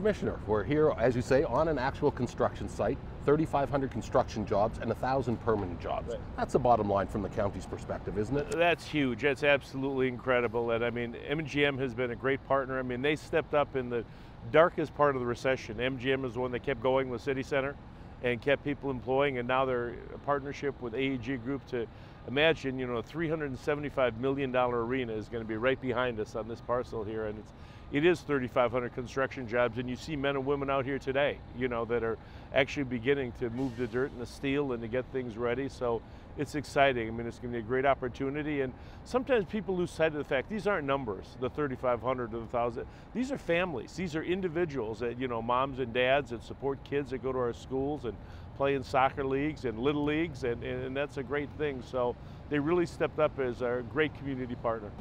Commissioner, we're here, as you say, on an actual construction site, 3,500 construction jobs and 1,000 permanent jobs. Right. That's the bottom line from the county's perspective, isn't it? That's huge. That's absolutely incredible. And I mean, MGM has been a great partner. I mean, they stepped up in the darkest part of the recession. MGM is the one that kept going with City Center and kept people employing, and now they're a partnership with AEG Group to imagine, you know, a $375 million arena is going to be right behind us on this parcel here, and it is 3,500 construction jobs, and you see men and women out here today, you know, that are actually beginning to move the dirt and the steel and to get things ready. So it's exciting. I mean, it's going to be a great opportunity, and sometimes people lose sight of the fact these aren't numbers, the 3,500 or the 1,000. These are families. These are individuals that, you know, moms and dads that support kids that go to our schools and play in soccer leagues and little leagues, and that's a great thing. So they really stepped up as our great community partner.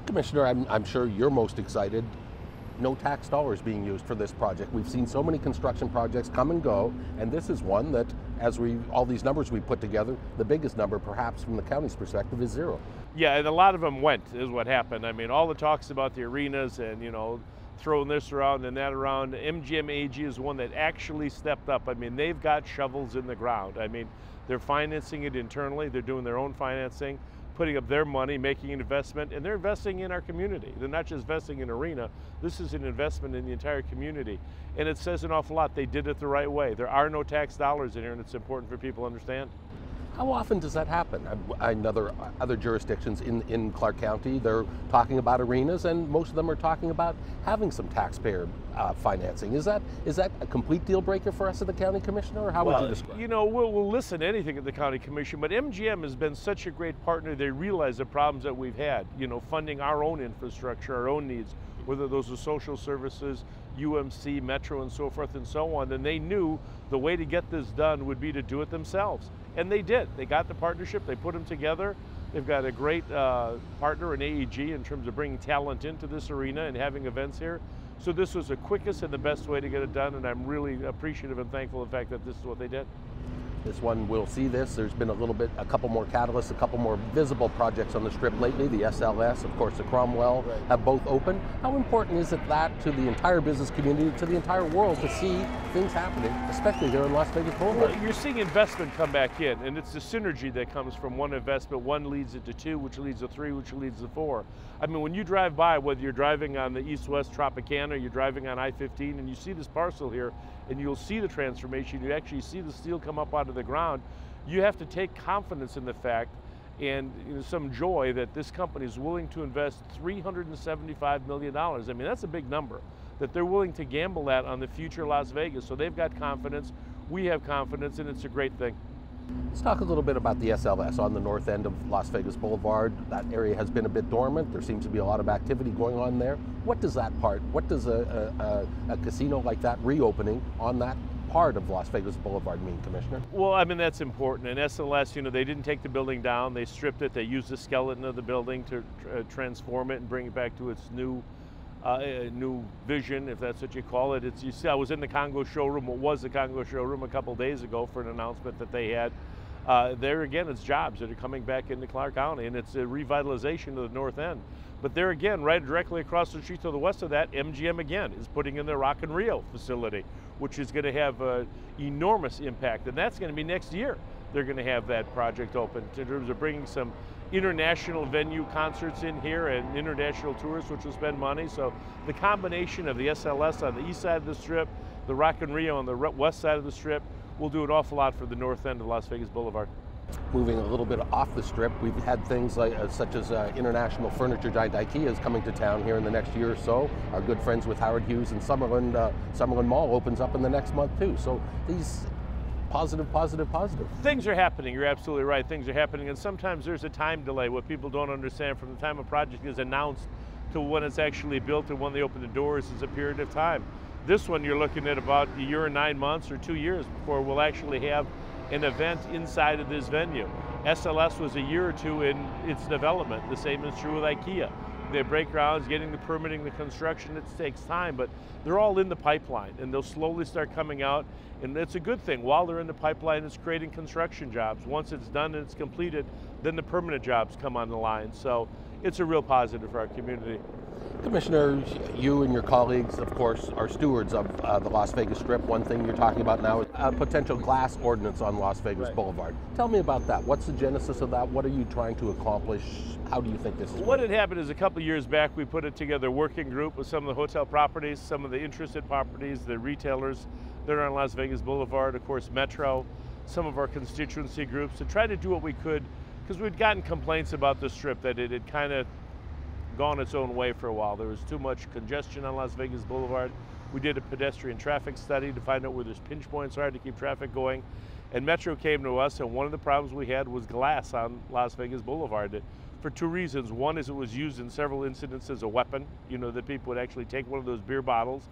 Commissioner, I'm sure you're most excited. No tax dollars being used for this project. We've seen so many construction projects come and go, and this is one that, as all these numbers we put together, the biggest number perhaps from the county's perspective is zero. Yeah, and a lot of them went, is what happened. I mean, all the talks about the arenas and, you know, throwing this around and that around, MGM AG is one that actually stepped up. I mean, they've got shovels in the ground. I mean, they're financing it internally, they're doing their own financing, putting up their money, making an investment, and they're investing in our community. They're not just investing in arena, this is an investment in the entire community. And it says an awful lot. They did it the right way. There are no tax dollars in here, and it's important for people to understand. How often does that happen? I know other jurisdictions in Clark County, they're talking about arenas, and most of them are talking about having some taxpayer financing. Is that a complete deal breaker for us at the County Commissioner, or how would you describe it? You know, we'll listen to anything at the County Commission, but MGM has been such a great partner. They realize the problems that we've had, you know, funding our own infrastructure, our own needs, whether those are social services, UMC, Metro, and so forth and so on. And they knew the way to get this done would be to do it themselves. And they did. They got the partnership, they put them together. They've got a great partner in AEG in terms of bringing talent into this arena and having events here. So this was the quickest and the best way to get it done, and I'm really appreciative and thankful of the fact that this is what they did. This one, we'll see this. There's been a couple more catalysts, a couple more visible projects on the Strip lately. The SLS, of course, the Cromwell have both opened. How important is it that to the entire business community, to the entire world, to see things happening, especially here in Las Vegas Boulevard? Well, you're seeing investment come back in, and it's the synergy that comes from one investment. One leads it to two, which leads to three, which leads to four. I mean, when you drive by, whether you're driving on the east-west Tropicana, you're driving on I-15, and you see this parcel here, and you'll see the transformation, you actually see the steel come up out of the ground, you have to take confidence in the fact and, you know, some joy that this company is willing to invest $375 million. I mean, that's a big number, that they're willing to gamble that on the future Las Vegas. So they've got confidence, we have confidence, and it's a great thing. Let's talk a little bit about the SLS on the north end of Las Vegas Boulevard. That area has been a bit dormant. There seems to be a lot of activity going on there. What does a casino like that reopening on that part of Las Vegas Boulevard mean, Commissioner? Well, I mean, that's important. And SLS, you know, they didn't take the building down. They stripped it. They used the skeleton of the building to transform it and bring it back to its new vision, if that's what you call it. You see, I was in the Congo showroom, what was the Congo showroom, a couple days ago for an announcement that they had. There again, it's jobs that are coming back into Clark County, and it's a revitalization of the north end. But there again, right directly across the street to the west of that, MGM again is putting in their Rock in Rio facility, which is going to have an enormous impact, and that's going to be next year. They're going to have that project open in terms of bringing some international venue concerts in here and international tourists, which will spend money. So the combination of the SLS on the east side of the Strip, the Rock in Rio on the west side of the Strip, will do an awful lot for the north end of Las Vegas Boulevard. Moving a little bit off the Strip, we've had things like such as international furniture giant IKEA is coming to town here in the next year or so. Our good friends with Howard Hughes and Summerlin Mall opens up in the next month too. So these positive. Things are happening, you're absolutely right, things are happening, and sometimes there's a time delay. What people don't understand, from the time a project is announced to when it's actually built and when they open the doors is a period of time. This one you're looking at about a year and 9 months or 2 years before we'll actually have an event inside of this venue. SLS was a year or two in its development. The same is true with IKEA. They break grounds, getting the permitting, the construction, it takes time, but they're all in the pipeline, and they'll slowly start coming out, and it's a good thing. While they're in the pipeline, it's creating construction jobs. Once it's done and it's completed, then the permanent jobs come on the line. So it's a real positive for our community. Commissioner, you and your colleagues, of course, are stewards of the Las Vegas Strip. One thing you're talking about now is a potential glass ordinance on Las Vegas Boulevard. Tell me about that. What's the genesis of that? What are you trying to accomplish? How do you think this is What had happened is a couple of years back, we put together a working group with some of the hotel properties, some of the interested properties, the retailers that are on Las Vegas Boulevard, of course, Metro, some of our constituency groups, to try to do what we could, because we'd gotten complaints about the Strip that it had kind of gone its own way for a while. There was too much congestion on Las Vegas Boulevard. We did a pedestrian traffic study to find out where there's pinch points are to keep traffic going. And Metro came to us, and one of the problems we had was glass on Las Vegas Boulevard for two reasons. One is it was used in several incidents as a weapon, that people would actually take one of those beer bottles,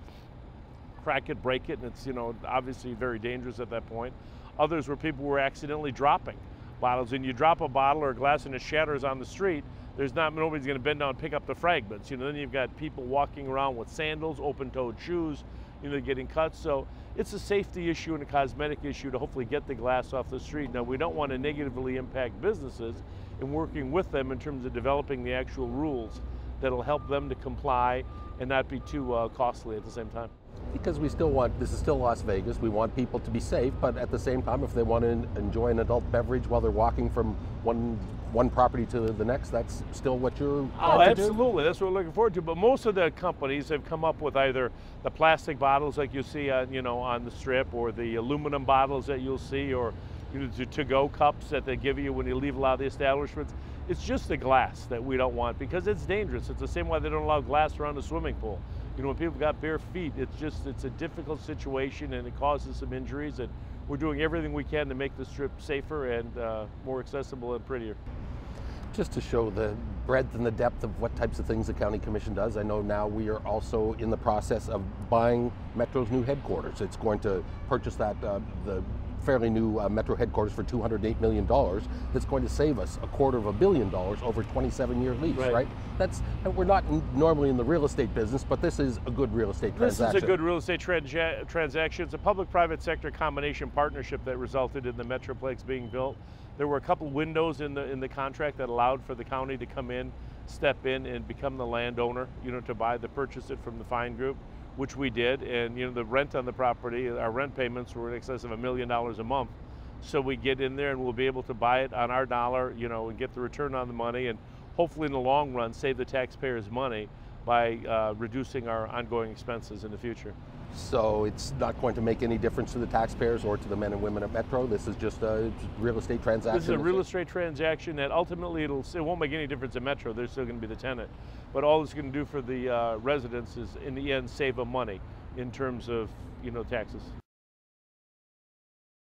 crack it, break it, and it's, obviously very dangerous at that point. Others were people were accidentally dropping bottles, and you drop a bottle or a glass and it shatters on the street, nobody's going to bend down and pick up the fragments. Then you've got people walking around with sandals, open-toed shoes, getting cuts. So it's a safety issue and a cosmetic issue to hopefully get the glass off the street. Now, we don't want to negatively impact businesses in working with them in terms of developing the actual rules that'll help them to comply and not be too costly at the same time. Because we still want, this is still Las Vegas, we want people to be safe, but at the same time, if they want to enjoy an adult beverage while they're walking from one property to the next, that's still what you're trying to do? Absolutely, that's what we're looking forward to. But most of the companies have come up with either the plastic bottles like you see on the Strip, or the aluminum bottles that you'll see, or the to-go cups that they give you when you leave a lot of the establishments. It's just the glass that we don't want because it's dangerous. It's the same way they don't allow glass around a swimming pool. When people got bare feet, it's a difficult situation and it causes some injuries, and we're doing everything we can to make the Strip safer and more accessible and prettier. Just to show the breadth and the depth of what types of things the County Commission does, I know now we are also in the process of buying Metro's new headquarters. It's going to purchase that, the fairly new Metro headquarters for $208 million. That's going to save us $250 million over a 27-year lease, right? We're not normally in the real estate business, but this is a good real estate transaction. This is a good real estate transaction. It's a public-private sector combination partnership that resulted in the Metroplex being built. There were a couple windows in the contract that allowed for the county to come in, step in, and become the landowner, to purchase it from the Fine Group, which we did. And the rent on the property, our rent payments were in excess of $1 million a month. So we get in there and we'll be able to buy it on our dollar, and get the return on the money, and hopefully in the long run save the taxpayers money by reducing our ongoing expenses in the future. So it's not going to make any difference to the taxpayers or to the men and women at Metro? This is just a real estate transaction? This is a real estate transaction that ultimately it won't make any difference in Metro. They're still going to be the tenant. But all it's going to do for the residents is, in the end, save them money in terms of taxes.